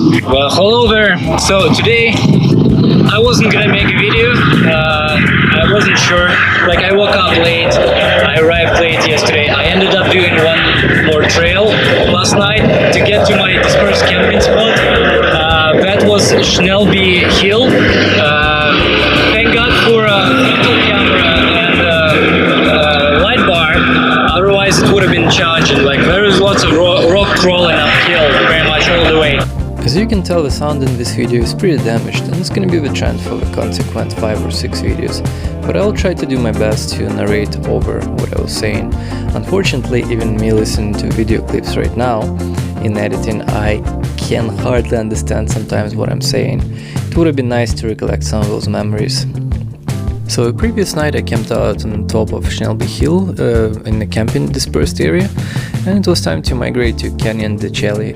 Well, hello there. So today I wasn't gonna make a video. I wasn't sure. Like I woke up late. I arrived late yesterday. I ended up doing one more trail last night to get to my dispersed camping spot. That was Schnellby Hill. Thank God for a digital camera and light bar. Otherwise, it would have been challenging. Like there is lots of rock crawling uphill, pretty much all the way. As you can tell, the sound in this video is pretty damaged and it's gonna be the trend for the consequent 5 or 6 videos, but I'll try to do my best to narrate over what I was saying. Unfortunately, even me listening to video clips right now, in editing I can hardly understand sometimes what I'm saying. It would have been nice to recollect some of those memories. So the previous night I camped out on top of Schnellby Hill in the camping dispersed area, and it was time to migrate to Canyon de Chelly.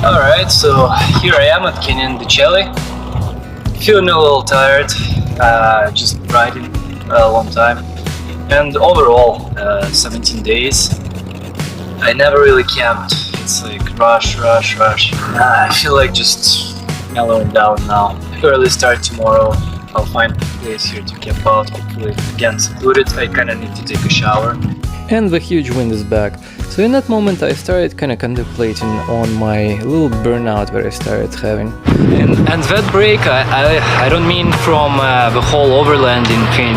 Alright, so here I am at Canyon de Chelly. Feeling a little tired, just riding a long time. And overall, 17 days. I never really camped. It's like rush. I feel like just mellowing down now. Early start tomorrow. I'll find a place here to camp out, hopefully again secluded. I kinda need to take a shower. And the huge wind is back. So in that moment I started kind of contemplating on my little burnout that I started having. And that break, I don't mean from the whole overlanding thing.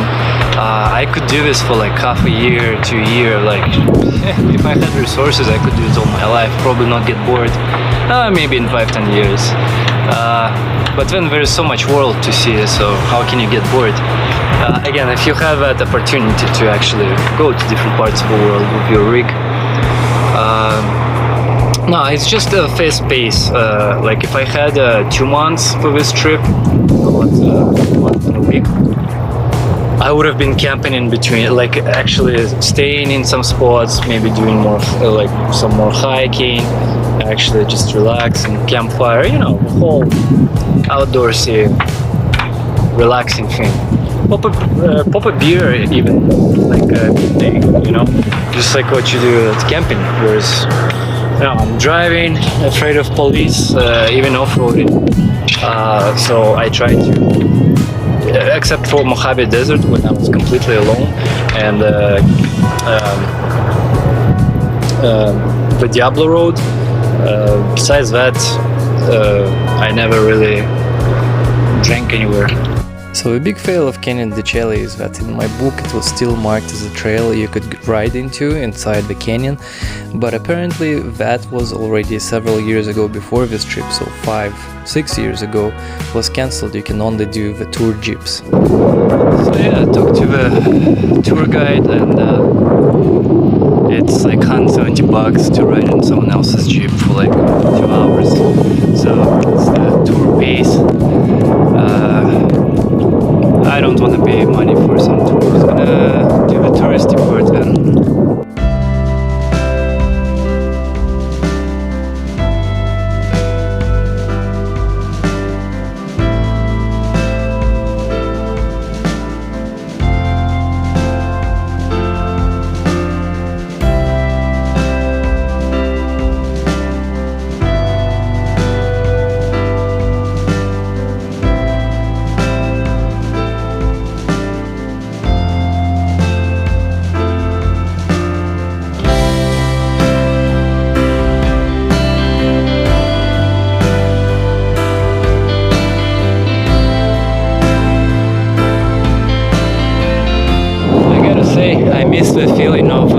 I could do this for like half a year to a year. Like if I had resources, I could do it all my life. Probably not get bored. Maybe in 5-10 years. But then there is so much world to see. So how can you get bored? Again, if you have that opportunity to actually go to different parts of the world with your rig. No, it's just a fast pace. Like if I had 2 months for this trip, about 1 month and a week, I would have been camping in between, like actually staying in some spots, maybe doing more, like some more hiking, actually just relax and campfire, you know, the whole outdoorsy, relaxing thing. Pop a beer even, like midday, you know, just like what you do at camping. Whereas, you know, I'm driving, afraid of police, even off-roading. So I try to, except for Mojave Desert when I was completely alone, and the Diablo Road. Besides that, I never really drank anywhere. So a big fail of Canyon de Chelly is that in my book it was still marked as a trail you could ride into inside the canyon, but apparently that was already several years ago before this trip, so 5-6 years ago, was cancelled. You can only do the tour jeeps. So yeah, I talked to the tour guide and it's like $170 to ride in someone else's jeep for like 2 hours. So it's the tour base. I don't want to pay money for some tour. I was gonna do the touristy part then.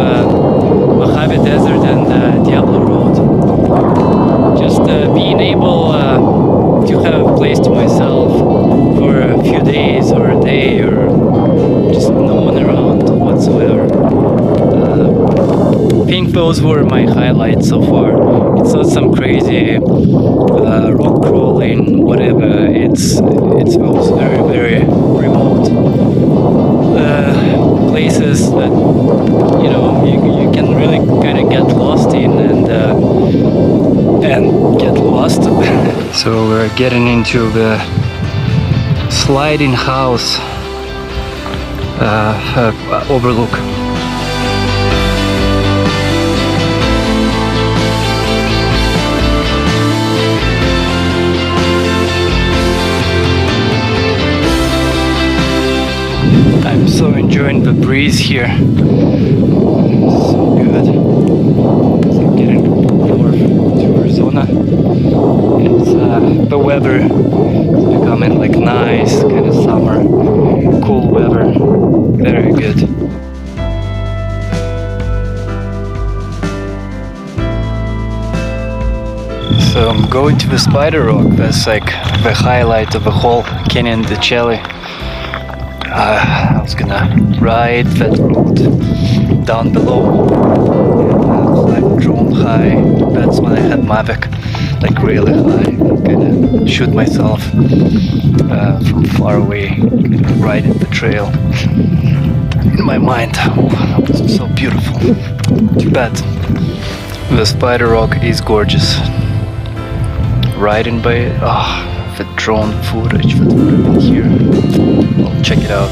Mojave Desert and Diablo Road. Just being able to have a place to myself for a few days or a day or just no one around whatsoever. I think those were my highlights so far. It's not some crazy rock crawling, whatever. It's those very remote places that you can really kind of get lost in and get lost. So we're getting into the sliding house overlook. I'm so enjoying the breeze here. So good. So getting north to Arizona. It's the weather is becoming like nice, kind of summer, cool weather. Very good. So I'm going to the Spider Rock. That's like the highlight of the whole Canyon de Chelly. I was gonna ride that road down below, like drone high. That's when I had Mavic, like really high. I'm gonna shoot myself from far away, riding the trail. In my mind, oh, that was so beautiful. Too bad. The Spider Rock is gorgeous. Riding by it, the drone footage that would have been here. Well, check it out.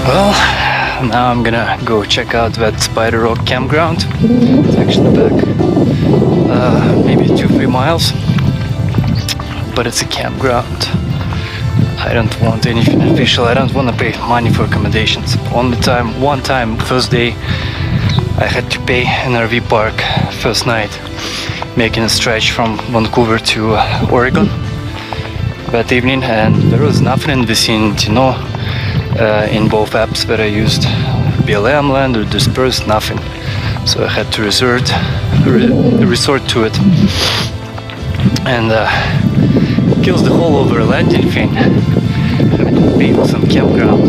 Well, now I'm gonna go check out that Spider Rock campground. It's actually back maybe 2-3 miles, but it's a campground. I don't want anything official. I don't want to pay money for accommodations. One time, first day, I had to pay an RV park first night, making a stretch from Vancouver to Oregon that evening, and there was nothing in the vicinity, in both apps that I used, BLM Land or Disperse, nothing. So I had to resort to it, and kills the whole overlanding thing. I had to pay for some campground,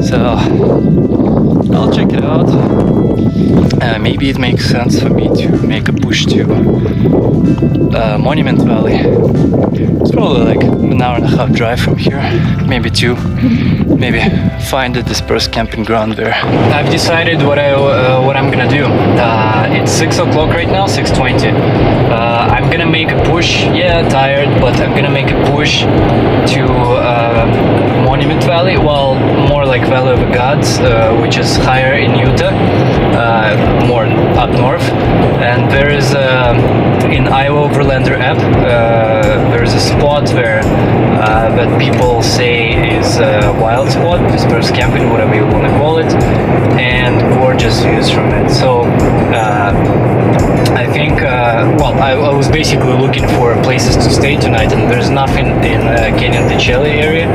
so I'll check it out. Maybe it makes sense for me to make a push to Monument Valley. It's probably like an hour and a half drive from here, maybe 2. Maybe find a dispersed camping ground there. I've decided what I'm gonna do. It's 6 o'clock right now, 6:20. I'm gonna make a push. Yeah, tired, but I'm gonna make a push to Monument Valley. Well, more like Valley of the Gods, which is higher in Utah, more up north. And there is in Iowa Overlander app, there is a spot there that people say is a wild spot, dispersed camping, whatever you want to call it, and gorgeous views from it. So I think, I was basically looking for places to stay tonight, and there's nothing in Canyon de Chelly area,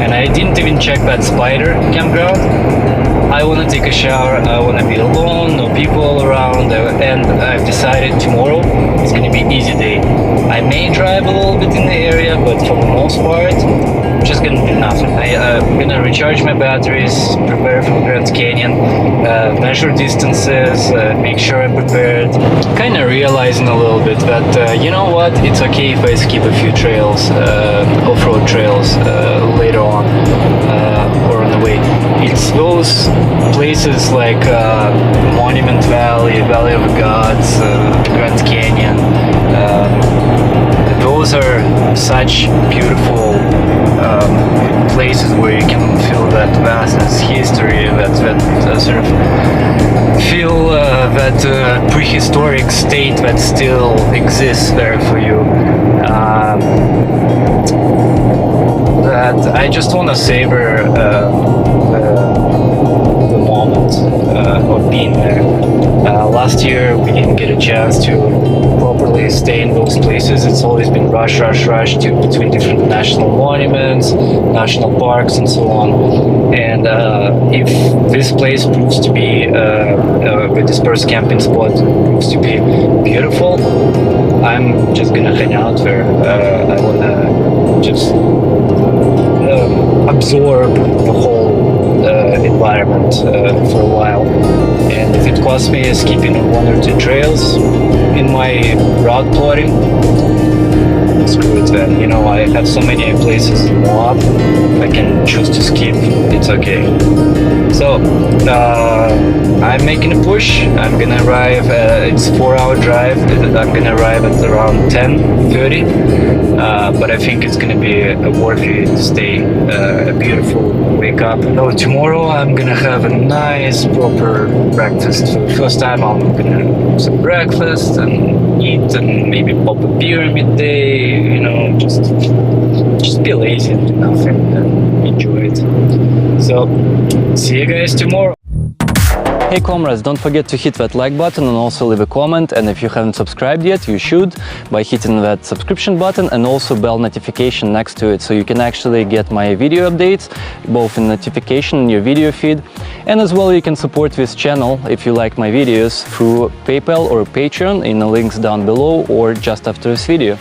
and I didn't even check that Spider campground. I want to take a shower, I want to be alone, no people around, and I've decided tomorrow it's going to be easy day. I may drive a little bit in the area, but for the most part, just going to do nothing. I'm going to recharge my batteries, prepare for Grand Canyon, measure distances, make sure I'm prepared. Kind of realizing a little bit that, you know what, it's okay if I skip a few trails, off-road trails later on, or on the way. It's those places like Monument Valley, Valley of the Gods, Grand Canyon. Those are such beautiful places where you can feel that vastness, history, that sort of feel that prehistoric state that still exists there for you. that I just want to savor the moment of being there. Last year we didn't get a chance to properly stay in those places. It's always been rush between different national monuments, national parks, and so on. And if this place proves to be, with this first camping spot, proves to be beautiful, I'm just gonna hang out there. I wanna just absorb the whole environment for a while. And if it costs me skipping on 1 or 2 trails in my route plotting, screw it then. You know, I have so many places in Moab, I can choose to skip, it's okay. So, I'm making a push. I'm gonna arrive, it's a 4-hour drive, I'm gonna arrive at around 10:30, but I think it's gonna be worth it to stay, a beautiful wake up. So tomorrow I'm gonna have a nice proper breakfast. For the first time I'm gonna have some breakfast and eat and maybe pop a beer midday, you know, just be lazy and do nothing and enjoy it. So, see you guys tomorrow. Hey comrades, don't forget to hit that like button and also leave a comment, and if you haven't subscribed yet, you should by hitting that subscription button and also bell notification next to it, so you can actually get my video updates both in notification in your video feed, and as well you can support this channel if you like my videos through PayPal or Patreon in the links down below or just after this video.